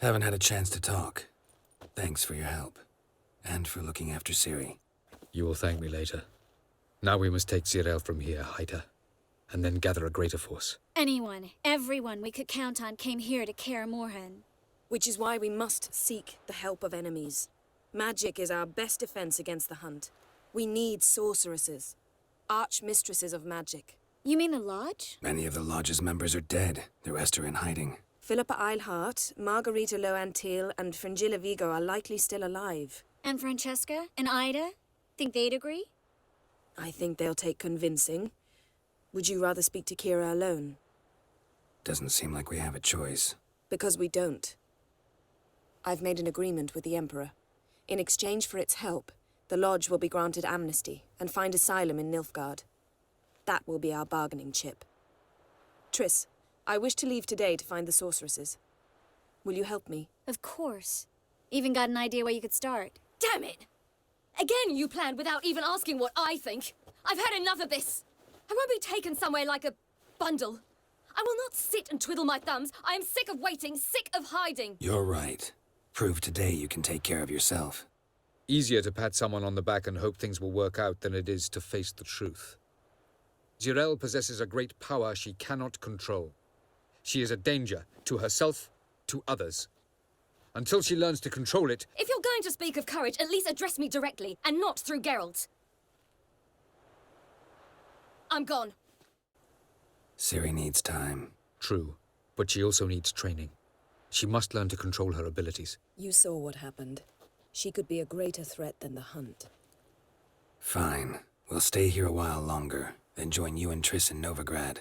Haven't had a chance to talk. Thanks for your help. And for looking after Ciri. You will thank me later. Now we must take Zireael from here, hide her, and then gather a greater force. Anyone, everyone we could count on came here to Kaer Morhen. Which is why we must seek the help of enemies. Magic is our best defense against the Hunt. We need sorceresses. Archmistresses of magic. You mean the Lodge? Many of the Lodge's members are dead. The rest are in hiding. Philippa Eilhart, Margarita Loantil, and Fringilla Vigo are likely still alive. And Francesca? And Ida? Think they'd agree? I think they'll take convincing. Would you rather speak to Kira alone? Doesn't seem like we have a choice. Because we don't. I've made an agreement with the Emperor. In exchange for its help, the Lodge will be granted amnesty and find asylum in Nilfgaard. That will be our bargaining chip. Triss, I wish to leave today to find the sorceresses. Will you help me? Of course. Even got an idea where you could start. Damn it! Again you planned without even asking what I think. I've had enough of this. I won't be taken somewhere like a bundle. I will not sit and twiddle my thumbs. I am sick of waiting, sick of hiding. You're right. Prove today you can take care of yourself. Easier to pat someone on the back and hope things will work out than it is to face the truth. Zireael possesses a great power she cannot control. She is a danger to herself, to others. Until she learns to control it... If you're going to speak of courage, at least address me directly, and not through Geralt. I'm gone. Ciri needs time. True, but she also needs training. She must learn to control her abilities. You saw what happened. She could be a greater threat than the Hunt. Fine. We'll stay here a while longer, then join you and Triss in Novigrad.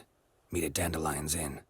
Meet at Dandelion's Inn.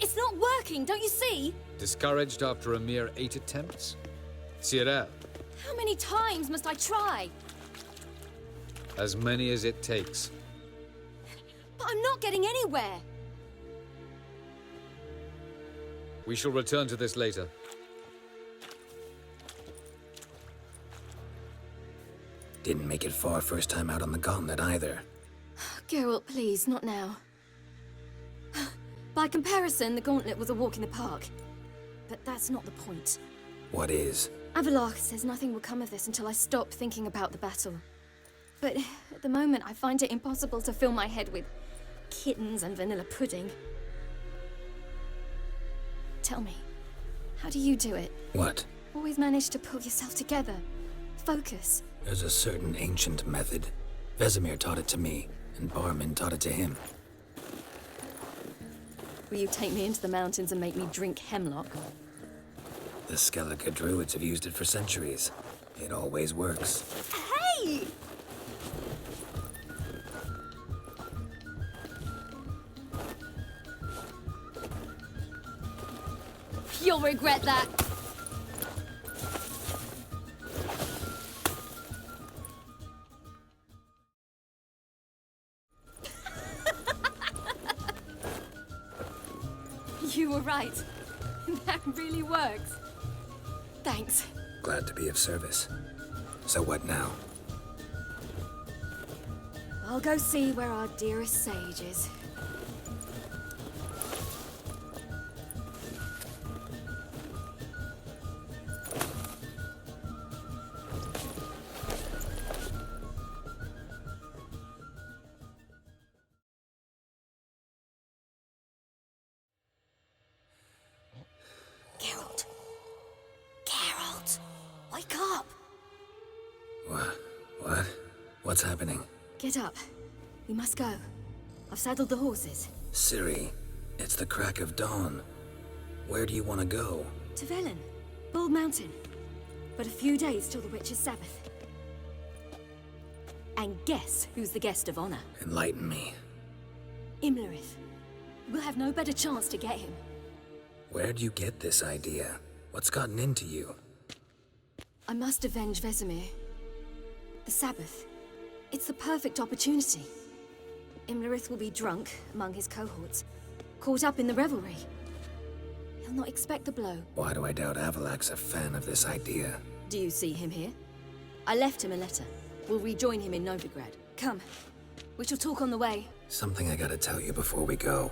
It's not working, don't you see? Discouraged after a mere 8 attempts? Zireael, How many times must I try? as many as it takes. But I'm not getting anywhere. We shall return to this later. Didn't make it far first time out on the gauntlet either. Geralt, please, not now. By comparison, the gauntlet was a walk in the park. But that's not the point. What is? Avallac'h says nothing will come of this until I stop thinking about the battle. But at the moment, I find it impossible to fill my head with kittens and vanilla pudding. Tell me, how do you do it? What? Always manage to pull yourself together. Focus. There's a certain ancient method. Vesemir taught it to me, and Barman taught it to him. Will you take me into the mountains and make me drink hemlock? The Skellige druids have used it for centuries. It always works. Hey! You'll regret that. You were right. That really works. Thanks. Glad to be of service. So what now? I'll go see where our dearest sage is. Geralt. Geralt. Wake up. What? What's happening? Get up. We must go. I've saddled the horses. Ciri, it's the crack of dawn. Where do you want to go? To Velen. Bald Mountain. But a few days till the Witch's Sabbath. And guess who's the guest of honor? Enlighten me. Imlerith. We'll have no better chance to get him. Where'd you get this idea? What's gotten into you? I must avenge Vesemir. The Sabbath. It's the perfect opportunity. Imlerith will be drunk among his cohorts, caught up in the revelry. He'll not expect the blow. Why do I doubt Avalak's a fan of this idea? Do you see him here? I left him a letter. We'll rejoin him in Novigrad. Come. We shall talk on the way. Something I gotta tell you before we go.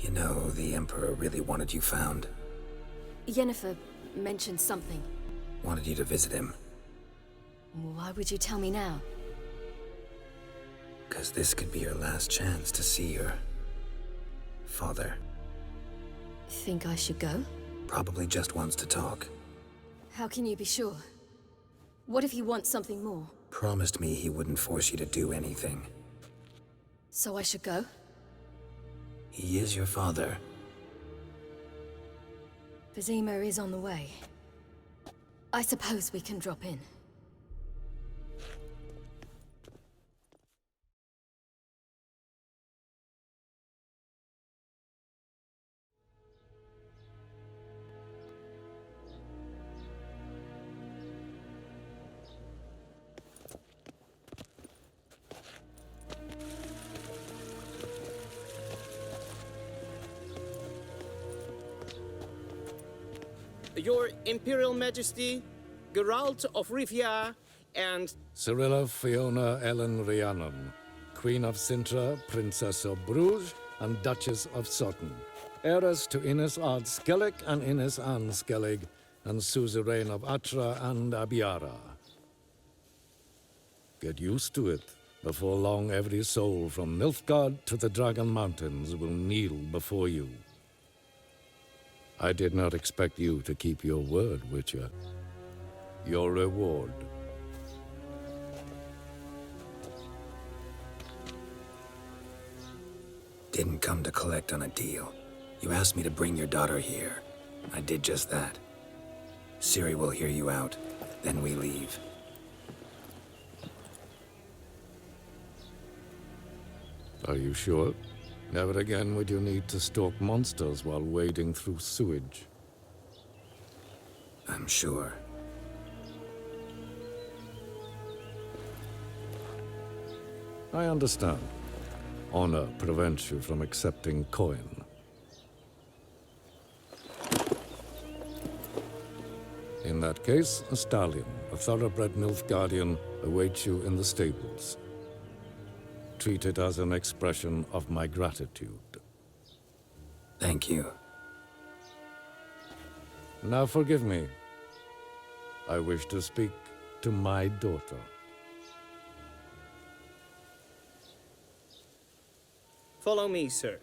You know, the Emperor really wanted you found. Yennefer mentioned something. Wanted you to visit him. Why would you tell me now? 'Cause this could be your last chance to see your... father. Think I should go? Probably just wants to talk. How can you be sure? What if he wants something more? Promised me he wouldn't force you to do anything. So I should go? He is your father. Vizima is on the way. I suppose we can drop in. Your Imperial Majesty, Geralt of Rivia, and Cyrilla Fiona Ellen Rhiannon, Queen of Sintra, Princess of Bruges, and Duchess of Sutton, heiress to Innis Ard Skellig and Innis Ann Skellig, and suzerain of Atra and Abiara. Get used to it. Before long, every soul from Nilfgaard to the Dragon Mountains will kneel before you. I did not expect you to keep your word, Witcher. Your reward. Didn't come to collect on a deal. You asked me to bring your daughter here. I did just that. Ciri will hear you out, then we leave. Are you sure? Never again would you need to stalk monsters while wading through sewage. I'm sure. I understand. Honor prevents you from accepting coin. In that case, a stallion, a thoroughbred Nilfgaardian, awaits you in the stables. Treat it as an expression of my gratitude. Thank you. Now forgive me. I wish to speak to my daughter. follow me, sir.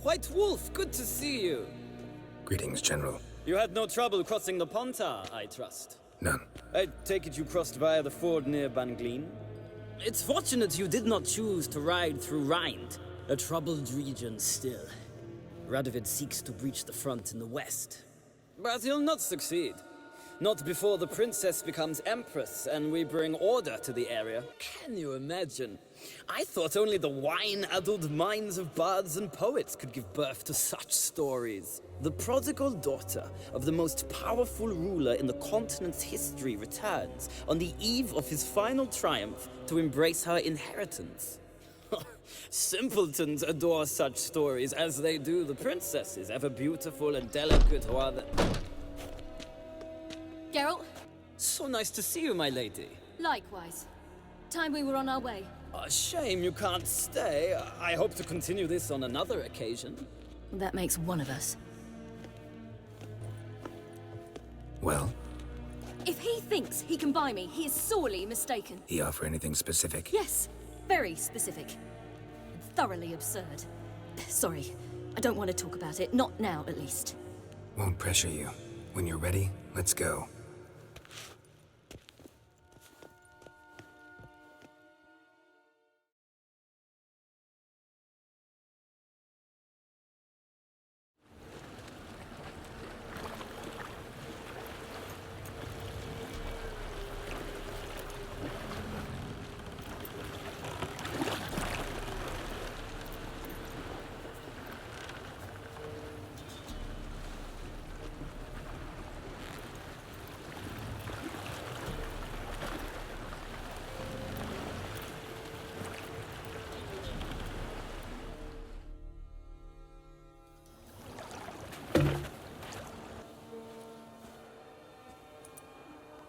White Wolf, good to see you. Greetings, General. You had no trouble crossing the Pontar, I trust. None. I take it you crossed via the ford near Bangleen? It's fortunate you did not choose to ride through Rind, a troubled region still. Radovid seeks to breach the front in the west. But he'll not succeed. Not before the princess becomes empress and we bring order to the area. Can you imagine? I thought only the wine-addled minds of bards and poets could give birth to such stories. The prodigal daughter of the most powerful ruler in the continent's history returns on the eve of his final triumph to embrace her inheritance. Simpletons adore such stories as they do the princesses, ever beautiful and delicate while the... Geralt, So nice to see you, my lady. likewise. Time we were on our way. A shame you can't stay. I hope to continue this on another occasion. That makes one of us. Well, If he thinks he can buy me, he is sorely mistaken. he offer anything specific? Yes, very specific. And thoroughly absurd. Sorry, I don't want to talk about it. Not now, at least. Won't pressure you. When you're ready, Let's go.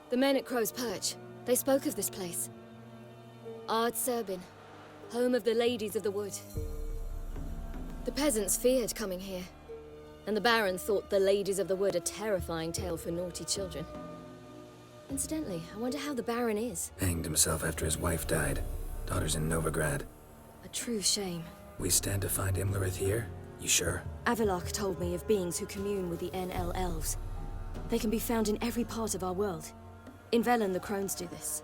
The men at Crow's Perch, they spoke of this place. Ard Serbin, home of the Ladies of the Wood. The peasants feared coming here, and the Baron thought the Ladies of the Wood a terrifying tale for naughty children. Incidentally, I wonder how the Baron is. Hanged himself after his wife died. Daughter's in Novigrad. A true shame. We stand to find Imlerith here? You sure? Avalok told me of beings who commune with the NL Elves. They can be found in every part of our world. In Velen, the Crones do this.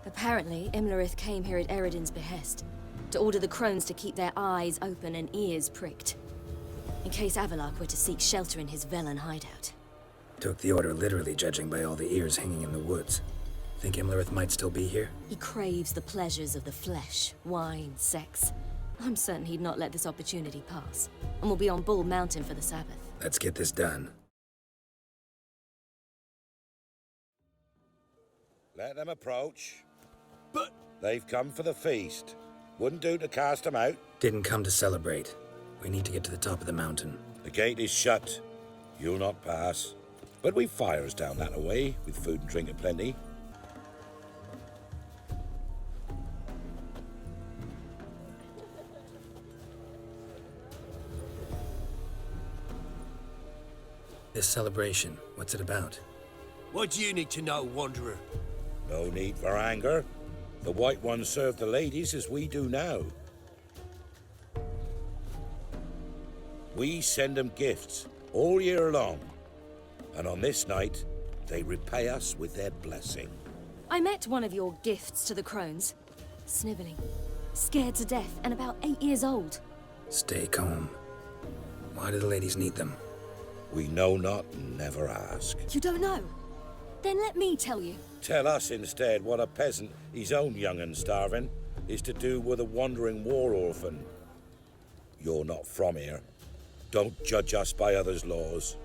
Apparently, Imlerith came here at Eredin's behest, to order the Crones to keep their eyes open and ears pricked, in case Avalok were to seek shelter in his Velen hideout. Took the order literally, judging by all the ears hanging in the woods. Think Imlerith might still be here? He craves the pleasures of the flesh, wine, sex. I'm certain he'd not let this opportunity pass, and will be on Bull Mountain for the Sabbath. Let's get this done. Let them approach. But they've come for the feast. Wouldn't do to cast them out. Didn't come to celebrate. We need to get to the top of the mountain. The gate is shut. You'll not pass. But we've fires down that away, with food and drink aplenty. This celebration, what's it about? What do you need to know, Wanderer? No need for anger. The White Ones serve the ladies as we do now. We send them gifts all year long. And on this night, they repay us with their blessing. I met one of your gifts to the Crones. Sniveling, scared to death, and about 8 years old. Stay calm. Why do the ladies need them? We know not and never ask. You don't know? Then let me tell you. Tell us instead what a peasant, his own young and starving, is to do with a wandering war orphan. You're not from here. Don't judge us by others' laws.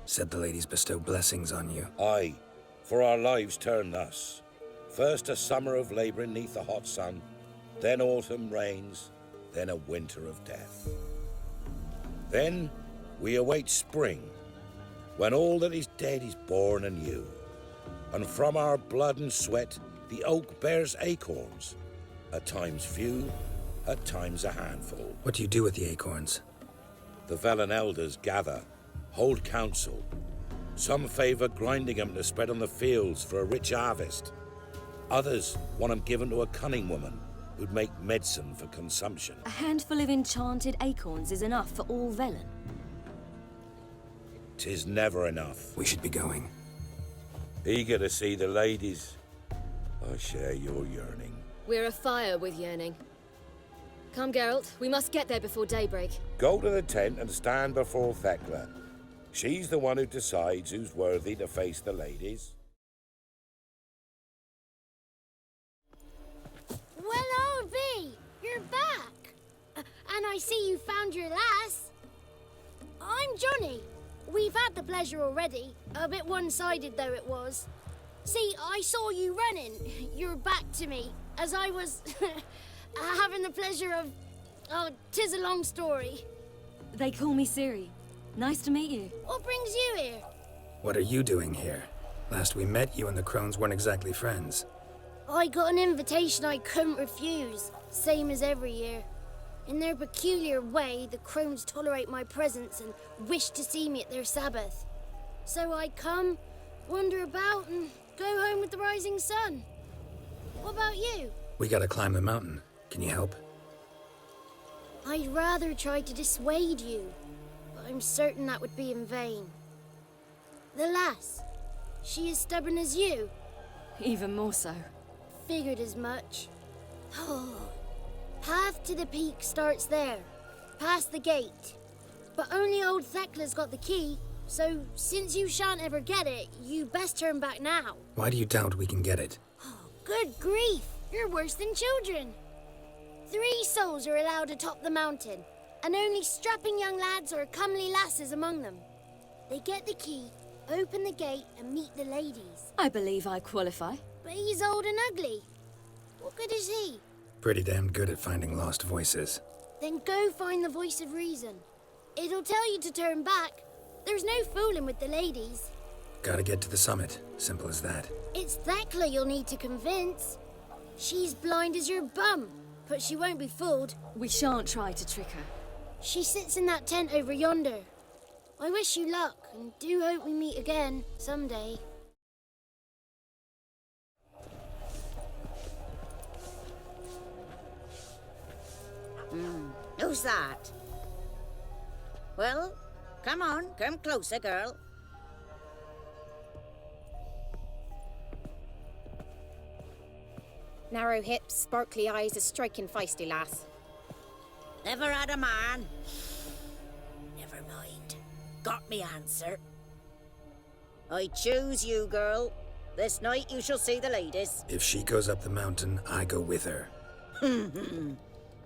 Said the ladies bestow blessings on you. Aye, for our lives turn thus. First a summer of labouring neath the hot sun, then autumn rains, then a winter of death. Then we await spring, when all that is dead is born anew. And from our blood and sweat, the oak bears acorns. At times few, at times a handful. What do you do with the acorns? The Velen elders gather, hold council. Some favour grinding them to spread on the fields for a rich harvest. Others want them given to a cunning woman who'd make medicine for consumption. A handful of enchanted acorns is enough for all Velen. 'Tis never enough. We should be going. Eager to see the ladies. I share your yearning. We're afire with yearning. Come, Geralt, we must get there before daybreak. Go to the tent and stand before Thekla. She's the one who decides who's worthy to face the ladies. Well, old V, you're back. And I see you found your lass. I'm Johnny. We've had the pleasure already, a bit one-sided though it was. See, I saw you running, your back to me, as I was having the pleasure of... Oh, 'tis a long story. They call me Ciri. Nice to meet you. What brings you here? What are you doing here? Last we met, you and the Crones weren't exactly friends. I got an invitation I couldn't refuse, same as every year. In their peculiar way, the Crones tolerate my presence and wish to see me at their Sabbath. So I come, wander about, and go home with the rising sun. What about you? We gotta climb the mountain. Can you help? I'd rather try to dissuade you, but I'm certain that would be in vain. The lass, She as stubborn as you? Even more so. Figured as much. Path to the peak starts there, past the gate. But only old Thekla's got the key, so since you shan't ever get it, you best turn back now. Why do you doubt we can get it? Good grief, you're worse than children. 3 souls are allowed to top the mountain, and only strapping young lads or comely lasses among them. They get the key, open the gate, and meet the ladies. I believe I qualify. But he's old and ugly. What good is he? Pretty damn good at finding lost voices. Then go find the voice of reason. It'll tell you to turn back. There's no fooling with the ladies. Gotta get to the summit. Simple as that. It's Thekla you'll need to convince. She's blind as your bum, but she won't be fooled. We shan't try to trick her. She sits in that tent over yonder. I wish you luck, and do hope we meet again, someday. Who's that? Well, come on, come closer, girl. Narrow hips, sparkly eyes, a striking feisty lass. Never had a man. Never mind. Got me answer. I choose you, girl. This night you shall see the ladies. If she goes up the mountain, I go with her.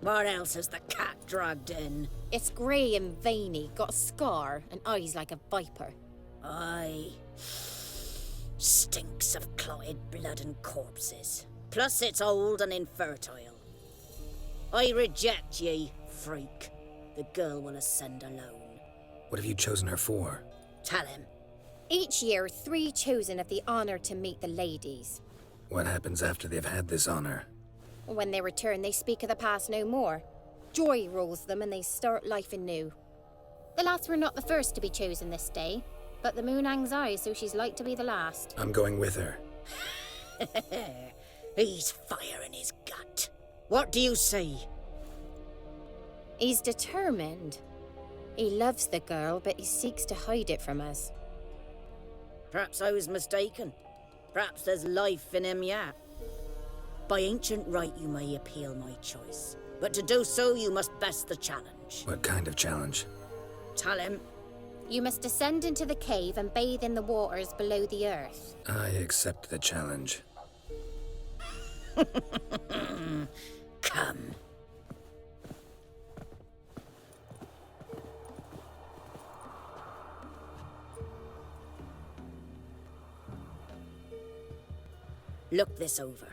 What else has the cat dragged in? It's grey and veiny, got a scar, and eyes like a viper. Aye. Stinks of clotted blood and corpses. Plus it's old and infertile. I reject ye, freak. The girl will ascend alone. What have you chosen her for? Tell him. Each year, 3 chosen have the honour to meet the ladies. What happens after they've had this honor? When they return, they speak of the past no more. Joy rules them and they start life anew. The lads were not the first to be chosen this day, but the moon hangs high, so she's like to be the last. I'm going with her. He's fire in his gut. What do you say? He's determined. He loves the girl, but he seeks to hide it from us. Perhaps I was mistaken. Perhaps there's life in him yet. By ancient right, you may appeal my choice. But to do so, you must best the challenge. What kind of challenge? Tell him. You must descend into the cave and bathe in the waters below the earth. I accept the challenge. Come. Look this over.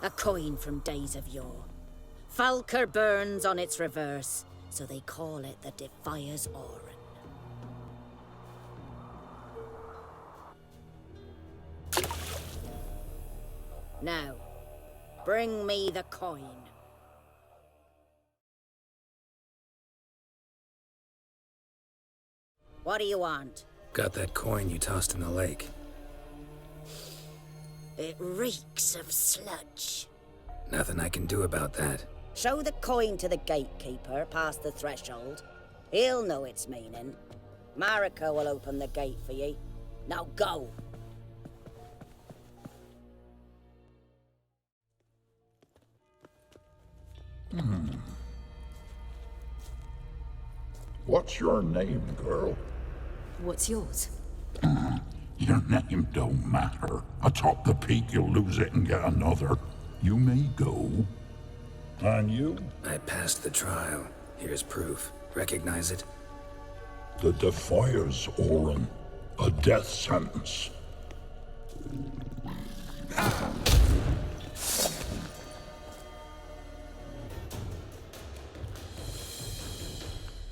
A coin from days of yore. Falker burns on its reverse, so they call it the Defier's Oran. Now, bring me the coin. What do you want? Got that coin you tossed in the lake. It reeks of sludge. Nothing I can do about that. Show the coin to the gatekeeper past the threshold. He'll know its meaning. Marika will open the gate for ye. Now go. What's your name, girl? What's yours? Your name don't matter. Atop the peak, you'll lose it and get another. You may go. And you? I passed the trial. Here's proof. Recognize it? The Defier's Oran. A death sentence.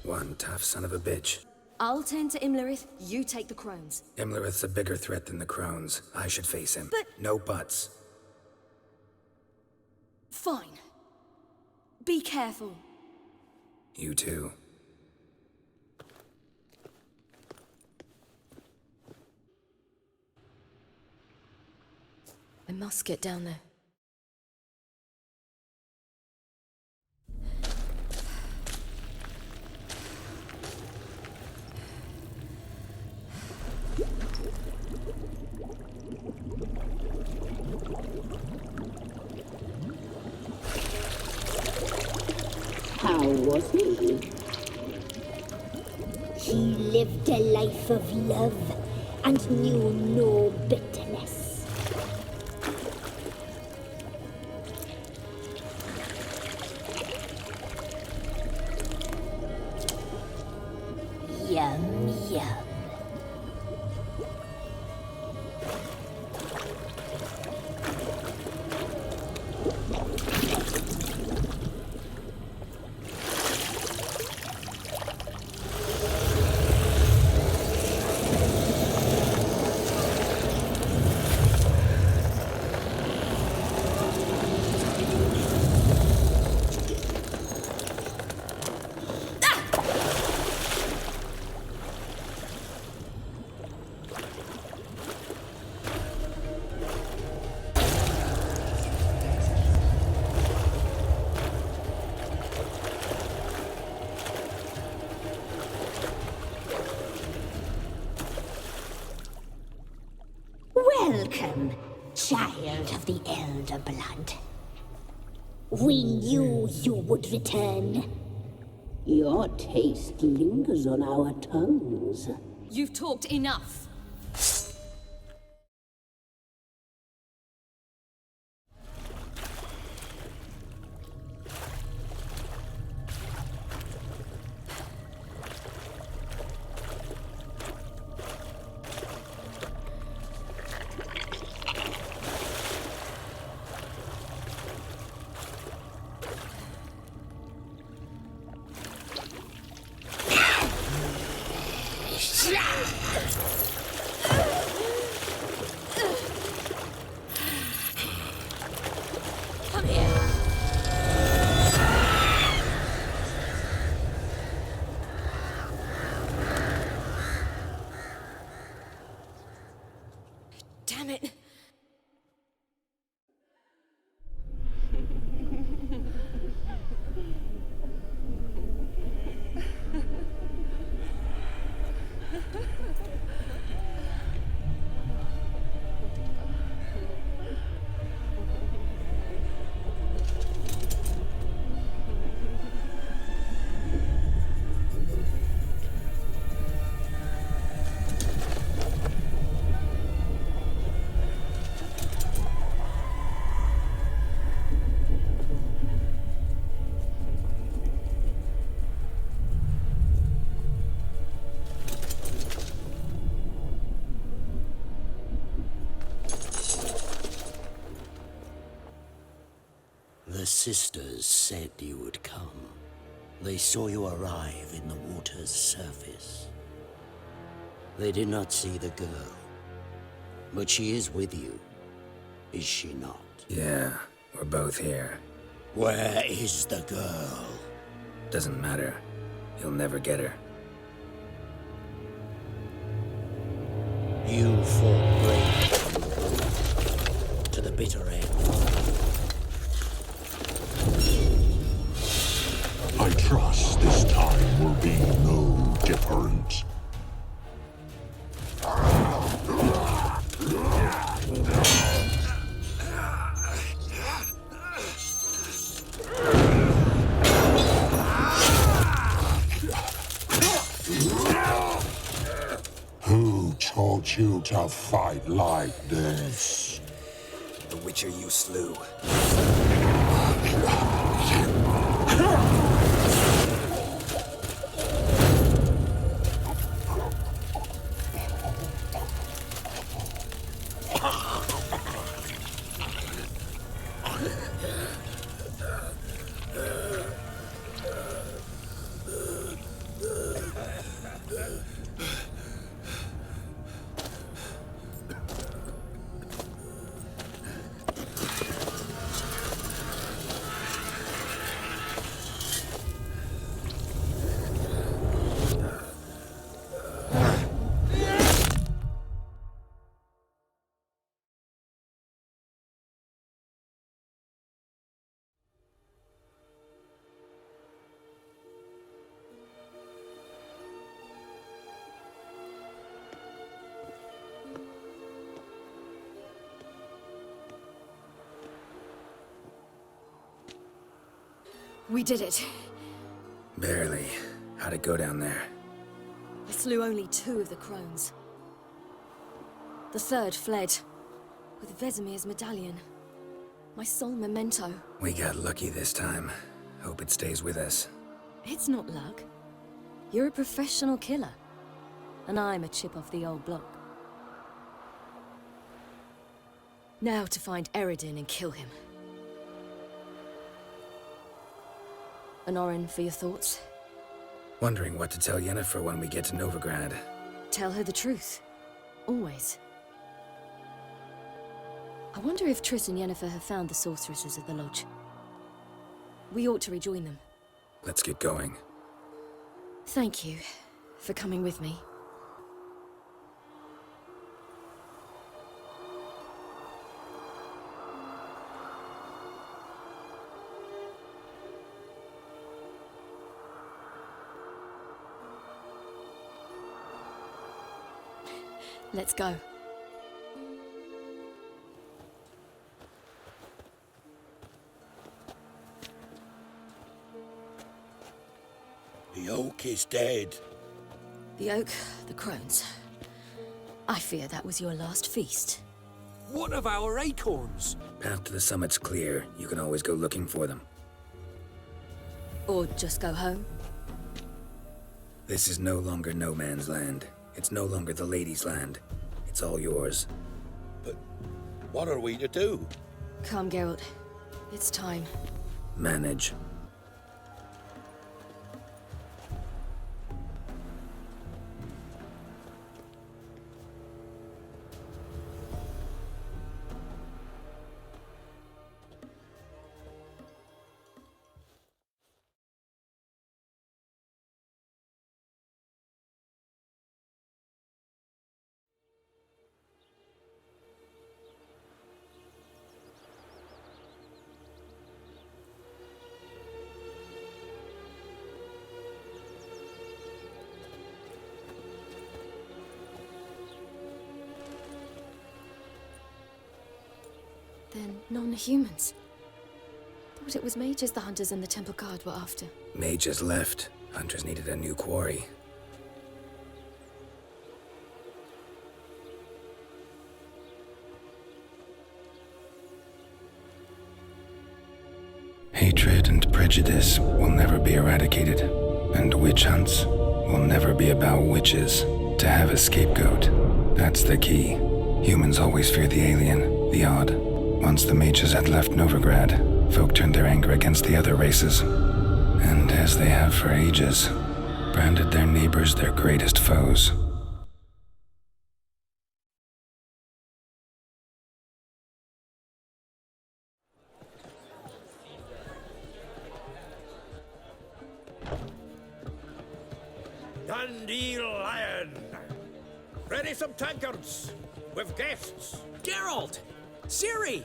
One tough son of a bitch. I'll tend to Imlerith, you take the crones. Imlerith's a bigger threat than the crones. I should face him. But... No buts. Fine. Be careful. You too. I must get down there. He lived a life of love and knew no bitterness. Yum, yum. Welcome, child of the Elder Blood. We knew you would return. Your taste lingers on our tongues. You've talked enough. Come here. Damn it. The sisters said you would come. They saw you arrive in the water's surface. They did not see the girl. But she is with you, is she not? Yeah, we're both here. Where is the girl? Doesn't matter. You'll never get her. You fought bravely to the bitter end. I trust this time will be no different. Who taught you to fight like this? The Witcher you slew. We did it. Barely. How'd it go down there? I slew only 2 of the crones. The 3rd fled, with Vesemir's medallion. My sole memento. We got lucky this time. Hope it stays with us. It's not luck. You're a professional killer. And I'm a chip off the old block. Now to find Eredin and kill him. Anorin, for your thoughts? Wondering what to tell Yennefer when we get to Novigrad. Tell her the truth. Always. I wonder if Triss and Yennefer have found the sorceresses of the Lodge. We ought to rejoin them. Let's get going. Thank you for coming with me. Let's go. The oak is dead. The oak, the crones. I fear that was your last feast. What of our acorns? Path to the summit's clear. You can always go looking for them. Or just go home. This is no longer no man's land. It's no longer the lady's land. It's all yours. But what are we to do? Come, Geralt. It's time. Manage. Then non-humans. Thought it was mages the hunters and the Temple Guard were after. Mages left. Hunters needed a new quarry. Hatred and prejudice will never be eradicated, and witch hunts will never be about witches. To have a scapegoat, that's the key. Humans always fear the alien, the odd. Once the mages had left Novigrad, folk turned their anger against the other races, and as they have for ages, branded their neighbors their greatest foes. Dandelion! Ready some tankards! With guests! Geralt! Ciri!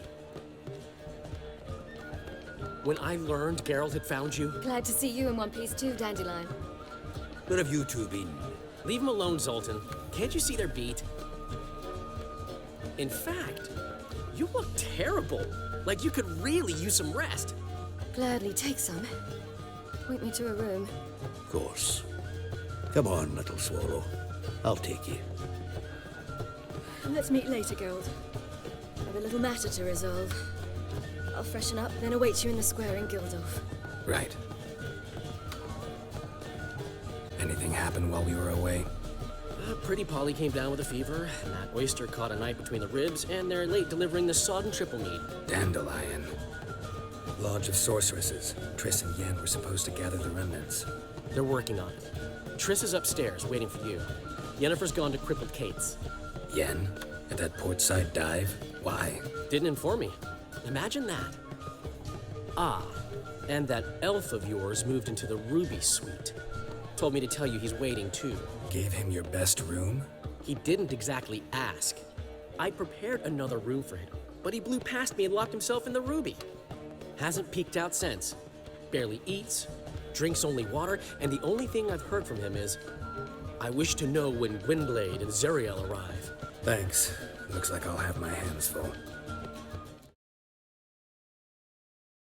When I learned Geralt had found you... Glad to see you in one piece too, Dandelion. Where have you two been? Leave them alone, Zoltan. Can't you see they're beat? In fact, you look terrible. Like you could really use some rest. Gladly take some. Point me to a room. Of course. Come on, little swallow. I'll take you. Let's meet later, Geralt. I've a little matter to resolve. I'll freshen up, then await you in the square in Gildorf. Right. Anything happen while we were away? Pretty Polly came down with a fever, Matt Oyster caught a knife between the ribs, and they're late delivering the sodden triple mead. Dandelion. Lodge of Sorceresses. Triss and Yen were supposed to gather the remnants. They're working on it. Triss is upstairs, waiting for you. Yennefer's gone to Crippled Kate's. Yen? At that portside dive? Why? Didn't inform me. Imagine that. Ah, and that elf of yours moved into the Ruby Suite. Told me to tell you he's waiting too. Gave him your best room? He didn't exactly ask. I prepared another room for him, but he blew past me and locked himself in the Ruby. Hasn't peeked out since. Barely eats, drinks only water, and the only thing I've heard from him is, I wish to know when Gwynblade and Zariel arrive. Thanks. Looks like I'll have my hands full.